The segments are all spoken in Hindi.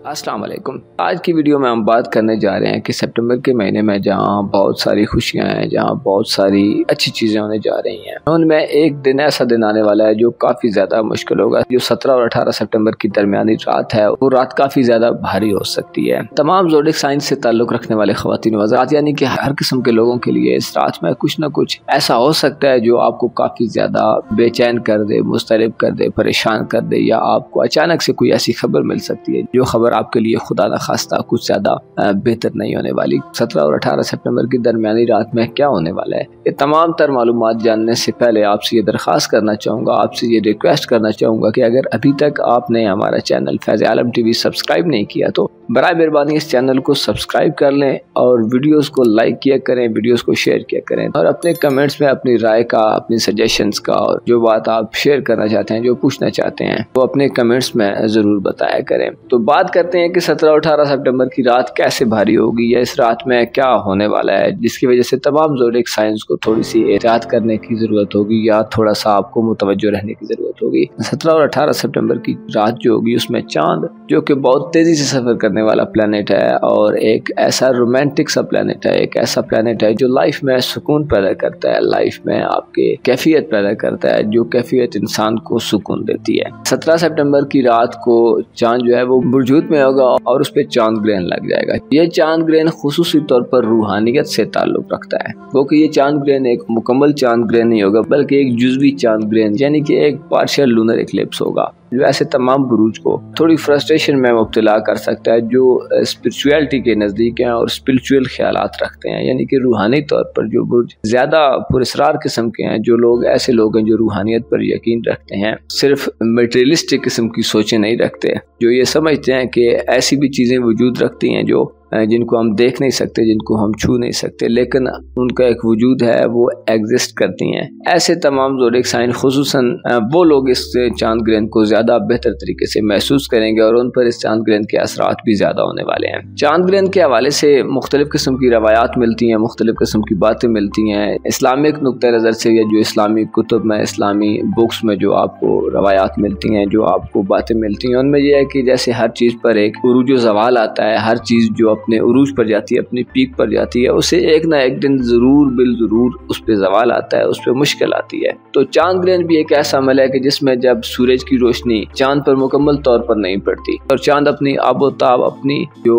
अस्सलाम वालेकुम। आज की वीडियो में हम बात करने जा रहे हैं कि सितंबर के महीने में जहां बहुत सारी खुशियां हैं, जहां बहुत सारी अच्छी चीज़ें होने जा रही हैं, उनमें एक दिन ऐसा दिन आने वाला है जो काफ़ी ज़्यादा मुश्किल होगा। जो 17 और 18 सितंबर की दरमियानी रात है, वो रात काफ़ी ज़्यादा भारी हो सकती है। तमाम ज़ोडिक साइन से ताल्लुक़ रखने वाले ख़वातीन व हज़रात, यानी कि हर किस्म के लोगों के लिए इस रात में कुछ न कुछ ऐसा हो सकता है जो आपको काफ़ी ज़्यादा बेचैन कर दे, मुस्तरब कर दे, परेशान कर दे, या आपको अचानक से कोई ऐसी खबर मिल सकती है जो खबर आपके लिए खुदा न खास्ता कुछ ज्यादा बेहतर नहीं होने वाली। 17 और 18 सितंबर की दरमियानी रात में क्या होने वाला है, ये तमाम तर मालूमात जानने से पहले आपसे ये दरख्वास्त करना चाहूँगा, आपसे ये रिक्वेस्ट करना चाहूँगा कि अगर अभी तक आपने हमारा चैनल फैज़ आलम टीवी सब्सक्राइब नहीं किया तो बराए मेहरबानी इस चैनल को सब्सक्राइब कर लें और वीडियोस को लाइक किया करें, वीडियोस को शेयर किया करें और अपने कमेंट्स में अपनी राय का, अपनी सजेशंस का और जो बात आप शेयर करना चाहते हैं, जो पूछना चाहते हैं, वो अपने कमेंट्स में ज़रूर बताया करें। तो बात करते हैं कि 17 और 18 सितंबर की रात कैसे भारी होगी या इस रात में क्या होने वाला है, जिसकी वजह से तमाम ज़ोडिक साइंस को थोड़ी सी एहतियात करने की ज़रूरत होगी या थोड़ा सा आपको मुतवज्जो रहने की ज़रूरत होगी। 17 और 18 सितंबर की रात जो होगी उसमें चांद, जो कि बहुत तेज़ी से सफ़र करने वाला प्लेनेट है और एक ऐसा रोमांटिक सा प्लेनेट है, एक ऐसा प्लेनेट है जो लाइफ में सुकून पैदा करता है, लाइफ में आपके कैफियत पैदा करता है, जो कैफियत इंसान को सुकून देती है। 17 सितंबर की रात को चांद जो है वो बुर्जूत में होगा और उस पर चांद ग्रहण लग जाएगा। ये चांद ग्रहण खुसूसी तौर पर रूहानियत से ताल्लुक रखता है, क्योंकि ये चांद ग्रहण एक मुकम्मल चांद ग्रहण नहीं होगा बल्कि एक जुज़वी चांद ग्रहण, यानी कि एक पार्शियल लूनर इक्लिप्स होगा, जो ऐसे तमाम बुरूज को थोड़ी फ्रस्ट्रेशन में मुब्तला कर सकता है जो स्पिरिचुअलिटी के नज़दीक हैं और स्पिरिचुअल ख्यालात रखते हैं, यानी कि रूहानी तौर पर जो बुर्ज ज़्यादा पुरस्रार किस्म के हैं, जो लोग ऐसे लोग हैं जो रूहानियत पर यकीन रखते हैं, सिर्फ मटेरियलिस्टिक किस्म की सोचें नहीं रखते, जो ये समझते हैं कि ऐसी भी चीज़ें वजूद रखती हैं जो जिनको हम देख नहीं सकते, जिनको हम छू नहीं सकते, लेकिन उनका एक वजूद है, वो एग्जिस्ट करती हैं। ऐसे तमाम ज़ोडिक साइन खुसूसन वो लोग इस चांद ग्रहण को ज़्यादा बेहतर तरीके से महसूस करेंगे और उन पर इस चांद ग्रहण के असरात भी ज़्यादा होने वाले हैं। चांद ग्रहण के हवाले से मुख्तलिफ़ किस्म की रवायात मिलती हैं, मुख्तलिफ़ किस्म की बातें मिलती हैं इस्लामिक नुक्ते नज़र से, या जो इस्लामी कुतुब में, इस्लामी बुक्स में जो आपको रवायात मिलती हैं, जो आपको बातें मिलती हैं, उनमें यह है कि जैसे हर चीज़ पर एक उरूज व ज़वाल आता है, हर चीज़ जो अपने उरूज पर जाती है, अपनी पीक पर जाती है, उसे एक ना एक दिन जरूर बिल जरूर उस पर जवाल आता है, उस पर मुश्किल आती है। तो चांद ग्रहण भी एक ऐसा अमल है कि जिसमें जब सूरज की रोशनी चांद पर मुकम्मल तौर पर नहीं पड़ती और चांद अपनी आबोताब, अपनी जो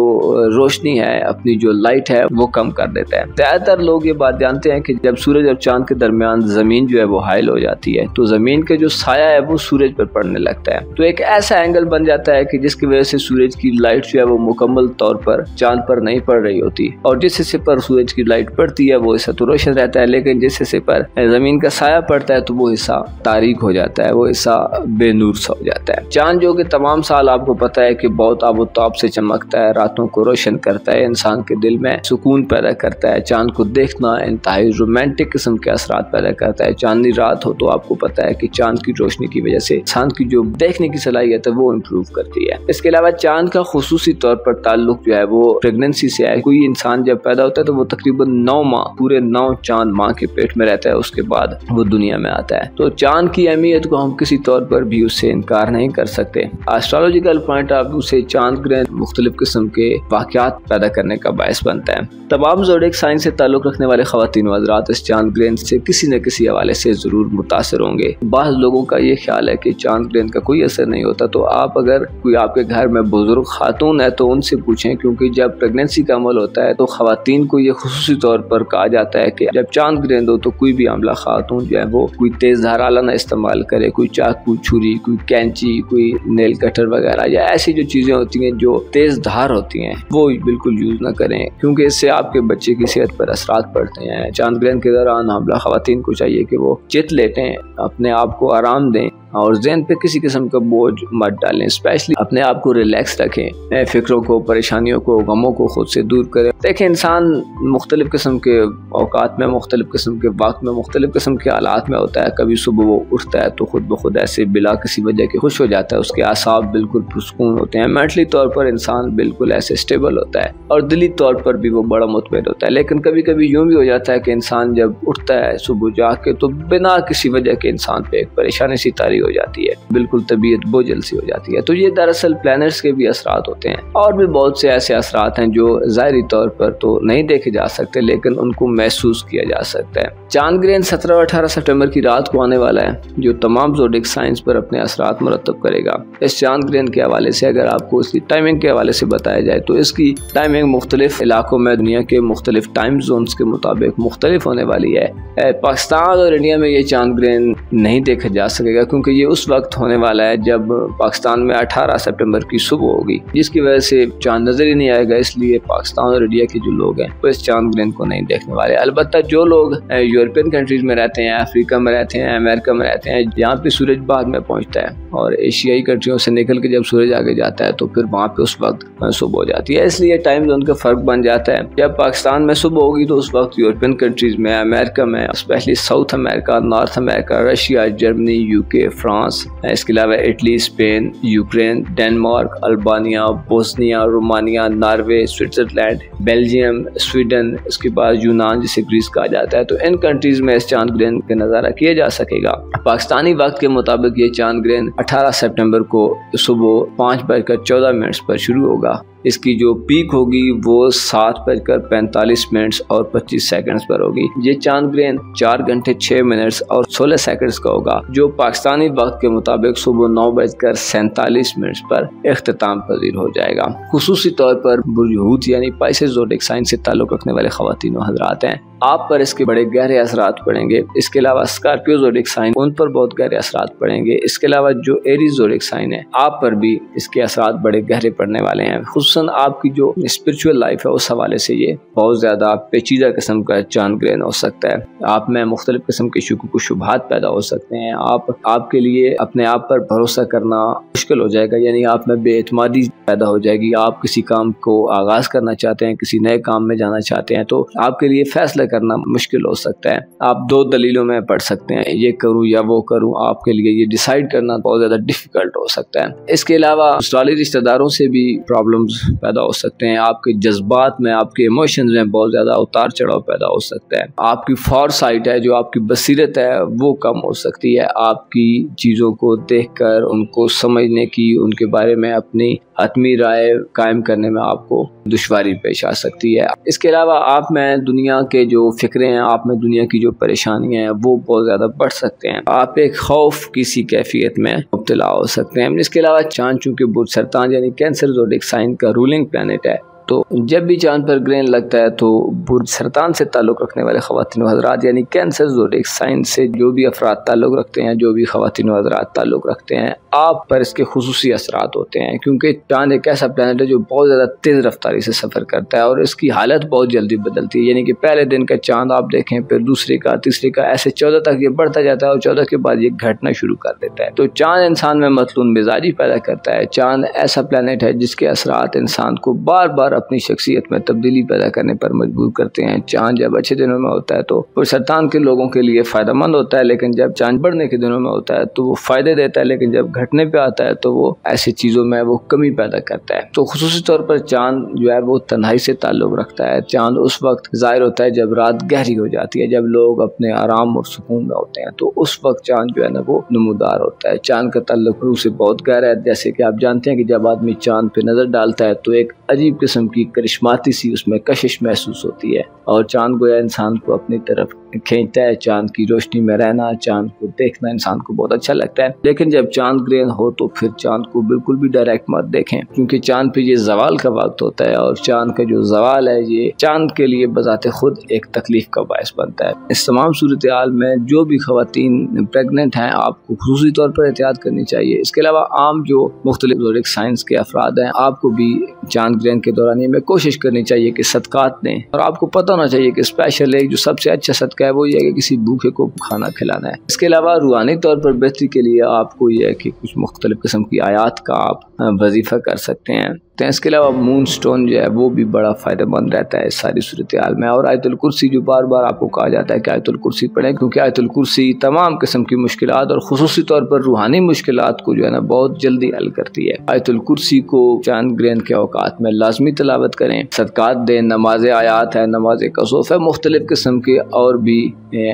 रोशनी है, अपनी जो लाइट है, वो कम कर देता है। ज्यादातर लोग ये बात जानते हैं कि जब सूरज और चांद के दरमियान जमीन जो है वो हाइल हो जाती है तो जमीन के जो साया है वो सूरज पर पड़ने लगता है, तो एक ऐसा एंगल बन जाता है कि जिसकी वजह से सूरज की लाइट जो है वो मुकम्मल तौर पर चांद पर नहीं पड़ रही होती, और जिस हिस्से पर सूरज की लाइट पड़ती है वो हिस्सा तो रोशन रहता है, लेकिन जिस हिस्से पर जमीन का साया पड़ता है तो वो हिस्सा तारीक हो जाता है, वो हिस्सा बेनूर सा हो जाता है। चांद जो कि तमाम साल आपको पता है कि बहुत आबोताब से चमकता है, रातों को रोशन करता है, इंसान के दिल में सुकून पैदा करता है। चांद को देखना इंतहाई रोमांटिक किस्म के असरात पैदा करता है। चांदनी रात हो तो आपको पता है कि चांद की रोशनी की वजह से इंसान की जो देखने की सलाहियत है वो इम्प्रूव करती है। इसके अलावा चांद का खुसूसी तौर पर ताल्लुक जो है वो प्रेगनेंसी से है। कोई इंसान जब पैदा होता है तो वो तकरीबन 9 माह, पूरे 9 चांद माँ के पेट में रहता है, उसके बाद वो दुनिया में आता है। तो चांद की अहमियत को हम किसी तौर पर भी उससे इनकार नहीं कर सकते। एस्ट्रोलॉजिकल पॉइंट ऑफ व्यू से चांद ग्रहण मुख्तलिफ किस्म के वाक़यात पैदा करने का बायस बनता है। तमाम ज़ोडिक साइन से ताल्लुक रखने वाले ख़वातीन व हज़रात इस चांद ग्रहण से किसी न किसी हवाले से ज़रूर मुतासर होंगे। बाज़ लोगों का ये ख्याल है कि चांद ग्रहण का कोई असर नहीं होता, तो आप अगर कोई आपके घर में बुजुर्ग खातून है तो उनसे पूछें, क्योंकि जब प्रेगनेंसी का अमल होता है तो खवातीन को ये खुसूसी तौर पर कहा जाता है कि जब चांद ग्रहण हो तो कोई भी आमला खातून जो है वो कोई तेज धार आला ना इस्तेमाल करे, कोई चाकू, छुरी, कोई कैंची, कोई नेल कटर वगैरह या ऐसी जो चीजें होती हैं जो तेज धार होती हैं वो बिल्कुल यूज ना करें, क्योंकि इससे आपके बच्चे की सेहत पर असरात पड़ते हैं। चांद ग्रहण के दौरान आमला खवातीन को चाहिए कि वो चित लेटें, अपने आप को आराम दें और ज़हन पे किसी किस्म का बोझ मत डालें, स्पेशली अपने आप को रिलैक्स रखें, फिक्रों को, परेशानियों को, गमों को खुद से दूर करें। देखें, इंसान मुख्तलिफ़ किस्म के औकात में, मुख्तलिफ़ किस्म के वक्त में, मुख्तलिफ़ किस्म के हालात में होता है। कभी सुबह वो उठता है तो खुद ब खुद ऐसे बिला किसी वजह के खुश हो जाता है, उसके आसाब बिल्कुल पुरसकून होते हैं, मेंटली तौर पर इंसान बिल्कुल ऐसे स्टेबल होता है और दिली तौर पर भी वो बड़ा मुतमईन होता है। लेकिन कभी कभी यूँ भी हो जाता है कि इंसान जब उठता है सुबह जाग के तो बिना किसी वजह के इंसान पे एक परेशानी सी तारी हो जाती है, बिल्कुल तबीयत बोझल सी हो जाती है। तो ये दरअसल प्लैनेट्स के भी असरात होते हैं और भी बहुत से ऐसे असरात हैं जो ज़ाहिरी तौर पर तो नहीं देखे जा सकते लेकिन उनको महसूस किया जा सकता है। चांद ग्रहण 17 और 18 सितंबर की रात को आने वाला है जो तमाम ज़ोडिक साइंस पर अपने असरात मुरतब करेगा। इस चांद ग्रहण के हवाले से अगर आपको इसकी टाइमिंग के हवाले से बताया जाए तो इसकी टाइमिंग मुख्तलिफ इलाकों में दुनिया के मुख्तलिफ टाइम जोन्स के मुताबिक मुख्तलिफ होने वाली है। पाकिस्तान और इंडिया में ये चांद ग्रहण नहीं देखा जा सकेगा क्योंकि ये उस वक्त होने वाला है जब पाकिस्तान में 18 सितंबर की सुबह होगी, जिसकी वजह से चांद नजर ही नहीं आएगा। इसलिए पाकिस्तान और इंडिया के जो लोग हैं वो इस चांद ग्रहण को नहीं देखने वाले। अलबत्ता जो लोग यूरोपियन कंट्रीज में रहते हैं, अफ्रीका में रहते हैं, अमेरिका में रहते हैं, यहाँ पे सूरज बाद में पहुँचता है और एशियाई कंट्रियों से निकल के जब सूरज आगे जाता है तो फिर वहाँ पे उस वक्त सुबह हो जाती है, इसलिए टाइम जोन का फर्क बन जाता है। जब पाकिस्तान में सुबह होगी तो उस वक्त यूरोपियन कंट्रीज में, अमेरिका में, specially south America, north America, Russia, Germany, UK, France, इसके अलावा Italy, Spain, Ukraine, Denmark, Albania, Bosnia, Romania, Norway, Switzerland, Belgium, Sweden, इसके बाद यूनान जिसे ग्रीस कहा जाता है, तो इन कंट्रीज में इस चांद ग्रहण का नज़ारा किया जा सकेगा। पाकिस्तानी वक्त के मुताबिक ये चांद ग्रहण 18 सितंबर को सुबह 5:14 पर शुरू होगा। इसकी जो पीक होगी वो 7:45 और 25 सेकंड्स पर होगी। ये चांद ग्रहण 4 घंटे 6 मिनट और 16 सेकंड्स का होगा जो पाकिस्तानी वक्त के मुताबिक सुबह 9:47 पर इख्तिताम पजीर हो जाएगा। खुसूसी तौर पर बुर्ज हूत यानी पाइसेस ज़ोडिक साइन से ताल्लुक़ रखने वाले ख़वातीन व हज़रात हैं, आप पर इसके बड़े गहरे असरात पड़ेंगे। इसके अलावा स्कॉर्पियो ज़ोडिक साइन, उन पर बहुत गहरे असरात पड़ेंगे। इसके अलावा जो एरीज ज़ोडिक साइन है, आप पर भी इसके असरात बड़े गहरे पड़ने वाले हैं। खुसूसन आपकी जो स्पिरिचुअल लाइफ है उस हवाले से ये बहुत ज़्यादा पेचीदा किस्म का चांद ग्रहण हो सकता है। आप में मुख्तलिफ किस्म के शुक्र को शुभात पैदा हो सकते हैं। आपके लिए अपने आप पर भरोसा करना मुश्किल हो जाएगा, यानी आप में बेएतमादी पैदा हो जाएगी। आप किसी काम को आगाज करना चाहते हैं, किसी नए काम में जाना चाहते हैं तो आपके लिए फैसला करना मुश्किल हो सकता है। आप दो दलीलों में पढ़ सकते हैं, ये करूं या वो करूं। आपके लिए ये डिसाइड करना बहुत ज़्यादा डिफिकल्ट हो सकता है। इसके अलावा ससुराली रिश्तेदारों से भी प्रॉब्लम्स पैदा हो सकते हैं। आपके जज्बात में, आपके इमोशंस में बहुत ज़्यादा उतार चढ़ाव पैदा हो सकता है। आपकी फॉरसाइट है, जो आपकी बसीरत है, वो कम हो सकती है। आपकी चीज़ों को देखकर उनको समझने की, उनके बारे में अपनी हतमी राय कायम करने में आपको दुश्वारी पेश आ सकती है। इसके अलावा आप में दुनिया के जो फिक्रे हैं, आप में दुनिया की जो परेशानियां हैं वो बहुत ज़्यादा बढ़ सकते हैं। आप एक खौफ किसी कैफियत में मुब्तला हो सकते हैं। इसके अलावा चांद चूँकि बुर्ज सरतान यानी कैंसर ज़ोडिक साइन का रूलिंग प्लैनेट है, तो जब भी चांद पर ग्रहण लगता है तो बुर्ज सरतान से ताल्लुक़ रखने वाले ख़वातीन व हज़रात यानी कैंसर ज़ोडिक साइन से जो भी अफराद ताल्लुक़ रखते हैं, जो भी ख़वातीन व हज़रात ताल्लुक़ रखते हैं, आप पर इसके खुसूसी असरात होते हैं। क्योंकि चांद एक ऐसा प्लैनेट है जो बहुत ज़्यादा तेज़ रफ्तारी से सफ़र करता है और इसकी हालत बहुत जल्दी बदलती है। यानी कि पहले दिन का चांद आप देखें, फिर दूसरे का, तीसरे का, ऐसे 14 तक ये बढ़ता जाता है और 14 के बाद ये घटना शुरू कर देता है। तो चांद इंसान में मतलून मिजाजी पैदा करता है। चांद ऐसा प्लैनेट है जिसके असरात इंसान को बार बार अपनी शख्सियत में तब्दीली पैदा करने पर मजबूर करते हैं। चांद जब अच्छे दिनों में होता है तो बुर्ज सरतान के लोगों के लिए फ़ायदेमंद होता है, लेकिन जब चांद बढ़ने के दिनों में होता है तो वो फ़ायदे देता है, लेकिन जब घटने पे आता है तो वो ऐसी चीज़ों में वो कमी पैदा करता है। तो खुसूसी तौर पर चांद जो है वो तन्हाई से ताल्लुक़ रखता है। चांद उस वक्त ज़ाहिर होता है जब रात गहरी हो जाती है, जब लोग अपने आराम और सुकून में होते हैं, तो उस वक्त चांद जो है ना वो नमूदार होता है। चांद का ताल्लुक़ रूह से बहुत गहरा है। जैसे कि आप जानते हैं कि जब आदमी चांद पे नज़र डालता है तो एक अजीब किस्म की करिश्माती सी उसमें कशिश महसूस होती है और चांद गोया इंसान को अपनी तरफ खींचता है। चांद की रोशनी में रहना, चांद को देखना इंसान को बहुत अच्छा लगता है। लेकिन जब चांद ग्रहण हो तो फिर चांद को बिल्कुल भी डायरेक्ट मत देखें, क्योंकि चांद पे ये जवाल का वक्त होता है और चांद का जो जवाल है ये चांद के लिए बजाते खुद एक तकलीफ का बायस बनता है। इस तमाम सूरत हाल में जो भी खवातीन प्रेगनेंट हैं आपको खुसूसी तौर पर एहतियात करनी चाहिए। इसके अलावा आम जो मुख्तलिफ ज़ोडिक साइंस के अफराद हैं, आपको भी चांद ग्रहण के दौरान ये कोशिश करनी चाहिए कि सदकात दें। और आपको पता होना चाहिए कि स्पेशल एक जो सबसे अच्छा सदका है वो ये है कि किसी भूखे को खाना खिलाना है। इसके अलावा रूहानी तौर पर बेहतरी के लिए आपको यह है कि कुछ मुख्तलिफ किस्म की आयात का आप वजीफा कर सकते हैं। सकते हैं। इसके अलावा मून स्टोन जो है वो भी बड़ा फ़ायदेमंद रहता है इस सारी सूरत हाल में। और आयतुल कुर्सी जो बार बार आपको कहा जाता है कि आयतुल कुर्सी पढ़ें, क्योंकि आयतुल कुर्सी तमाम किस्म की मुश्किलात और खुसूसी तौर पर रूहानी मुश्किलात को जो है ना बहुत जल्दी हल करती है। आयतुल कुर्सी को चांद ग्रहण के औकात में लाजमी तिलावत करें, सदकात दें, नमाज आयात है, नमाज कसूफ है, मुख्तलिफ किस्म के और भी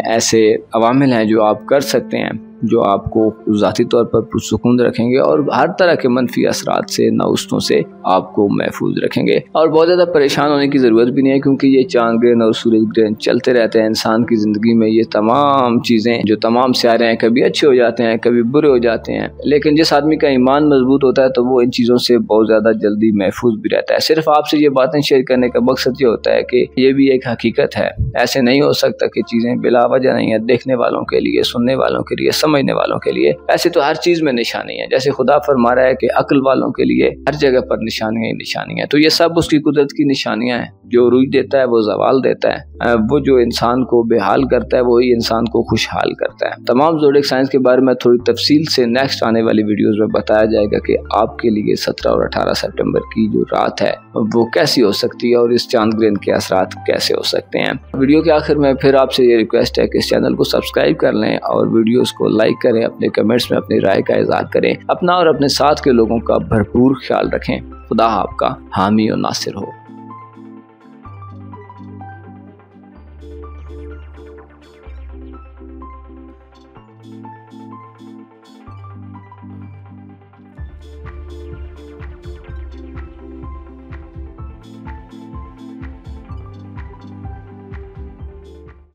ऐसे अवामिल हैं जो आप कर सकते हैं जो आपको ज़ाती तौर पर पुरसुकून रखेंगे और हर तरह के मनफी असरात से, नाउस्तों से आपको महफूज रखेंगे। और बहुत ज़्यादा परेशान होने की ज़रूरत भी नहीं है, क्योंकि ये चांद ग्रहण और सूरज ग्रहण चलते रहते हैं। इंसान की ज़िंदगी में ये तमाम चीज़ें जो तमाम सियारे हैं कभी अच्छे हो जाते हैं, कभी बुरे हो जाते हैं, लेकिन जिस आदमी का ईमान मजबूत होता है तो वो इन चीज़ों से बहुत ज़्यादा जल्दी महफूज भी रहता है। सिर्फ आपसे ये बातें शेयर करने का मकसद ये होता है कि ये भी एक हकीकत है। ऐसे नहीं हो सकता कि चीज़ें बिला वजह नहीं है, देखने वालों के लिए, सुनने वालों के लिए, समझने वालों के लिए। ऐसे तो हर चीज में निशानी है, जैसे खुदा फरमा रहा है कि अक्ल वालों के लिए हर जगह पर निशानियां ही निशानियां। तो ये सब उसकी कुदरत की निशानियां हैं। जो रूज देता है वो जवाल देता है, वो जो इंसान को बेहाल करता है वही इंसान को खुशहाल करता है। तमाम ज़ोडिएक साइंस के बारे में थोड़ी तफसील से नेक्स्ट आने वाली वीडियोस में बताया जाएगा कि आपके लिए 17 और 18 सितंबर की जो रात है वो कैसी हो सकती है और इस चांद ग्रहण के असरात कैसे हो सकते हैं। वीडियो के आखिर में फिर आपसे ये रिक्वेस्ट है कि इस चैनल को सब्सक्राइब कर लें और वीडियोस को लाइक करें, अपने कमेंट्स में अपनी राय का इज़हार करें, अपना और अपने साथ के लोगों का भरपूर ख्याल रखें। खुदा आपका हामी और नासिर हो।